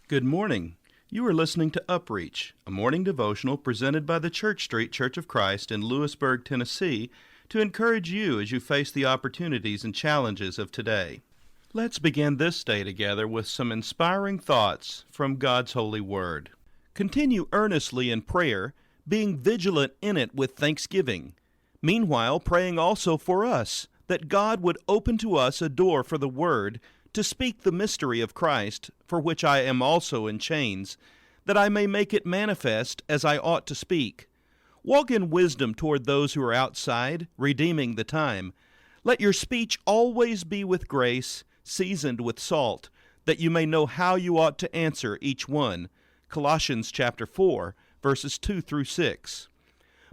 Good morning. You are listening to UpReach, a morning devotional presented by the Church Street Church of Christ in Lewisburg, Tennessee, to encourage you as you face the opportunities and challenges of today. Let's begin this day together with some inspiring thoughts from God's holy word. Continue earnestly in prayer, being vigilant in it with thanksgiving. Meanwhile, praying also for us, that God would open to us a door for the word, to speak the mystery of Christ, for which I am also in chains, that I may make it manifest as I ought to speak. Walk in wisdom toward those who are outside, redeeming the time. Let your speech always be with grace, seasoned with salt, that you may know how you ought to answer each one. Colossians chapter 4, verses 2 through 6.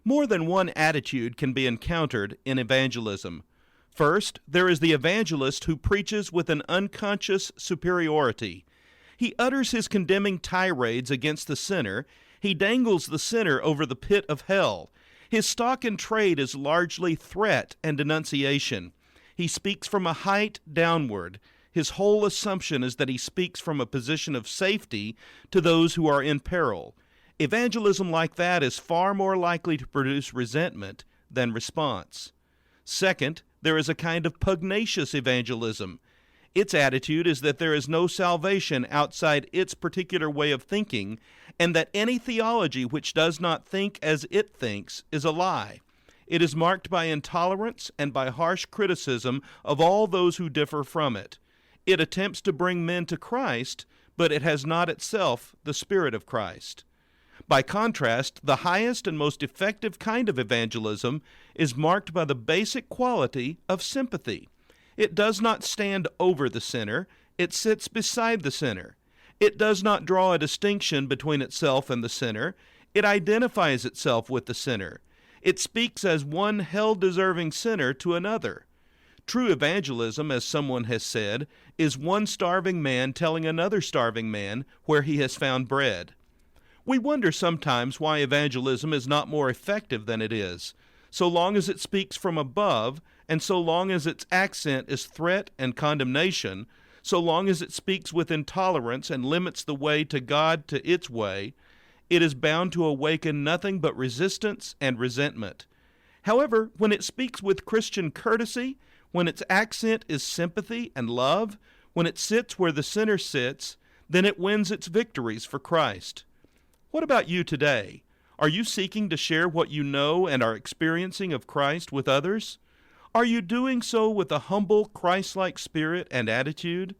More than one attitude can be encountered in evangelism. First, there is the evangelist who preaches with an unconscious superiority. He utters his condemning tirades against the sinner. He dangles the sinner over the pit of hell. His stock in trade is largely threat and denunciation. He speaks from a height downward. His whole assumption is that he speaks from a position of safety to those who are in peril. Evangelism like that is far more likely to produce resentment than response. Second, there is a kind of pugnacious evangelism. Its attitude is that there is no salvation outside its particular way of thinking, and that any theology which does not think as it thinks is a lie. It is marked by intolerance and by harsh criticism of all those who differ from it. It attempts to bring men to Christ, but it has not itself the Spirit of Christ. By contrast, the highest and most effective kind of evangelism is marked by the basic quality of sympathy. It does not stand over the sinner, it sits beside the sinner. It does not draw a distinction between itself and the sinner, it identifies itself with the sinner. It speaks as one hell-deserving sinner to another. True evangelism, as someone has said, is one starving man telling another starving man where he has found bread. We wonder sometimes why evangelism is not more effective than it is. So long as it speaks from above, and so long as its accent is threat and condemnation, so long as it speaks with intolerance and limits the way to God to its way, it is bound to awaken nothing but resistance and resentment. However, when it speaks with Christian courtesy, when its accent is sympathy and love, when it sits where the sinner sits, then it wins its victories for Christ. What about you today? Are you seeking to share what you know and are experiencing of Christ with others? Are you doing so with a humble, Christ-like spirit and attitude?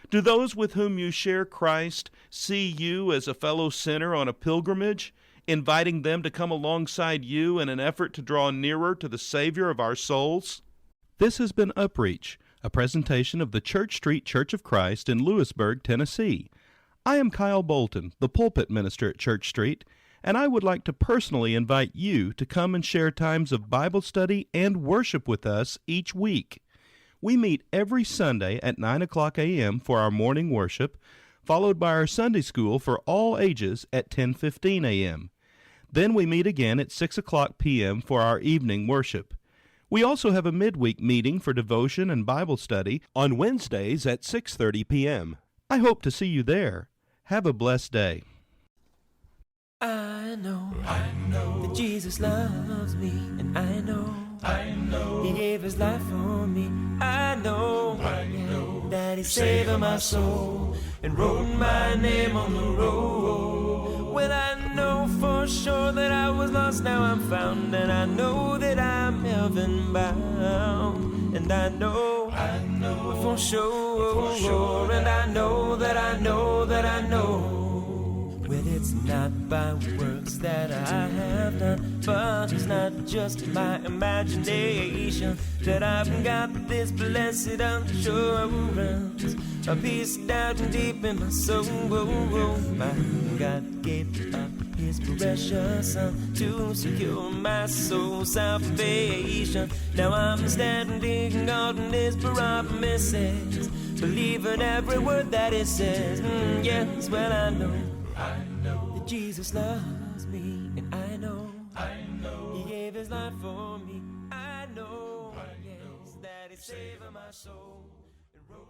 Do those with whom you share Christ see you as a fellow sinner on a pilgrimage, inviting them to come alongside you in an effort to draw nearer to the Savior of our souls? This has been UpReach, a presentation of the Church Street Church of Christ in Lewisburg, Tennessee. I am Kyle Bolton, the pulpit minister at Church Street, and I would like to personally invite you to come and share times of Bible study and worship with us each week. We meet every Sunday at 9 o'clock a.m. for our morning worship, followed by our Sunday school for all ages at 10:15 a.m. Then we meet again at 6 o'clock p.m. for our evening worship. We also have a midweek meeting for devotion and Bible study on Wednesdays at 6:30 p.m. I hope to see you there. Have a blessed day. I know that Jesus loves me, and I know He gave His life for me. I know that He's saving my soul and wrote my name on the roll. Well, I know for sure that I was lost, now I'm found, and I know that I'm heaven bound, and I know for sure, and I know that I know that I know. Well, it's not by works that I have done, but it's not just my imagination that I've got this blessed assurance, a peace down deep in my soul. My God gave up His precious Son to secure my soul's salvation. Now I'm standing on His promises, believing every word that it says. Yes, well, I know that Jesus loves me, and I know He gave His life for me. I know, yes, that He's saving my soul and wrote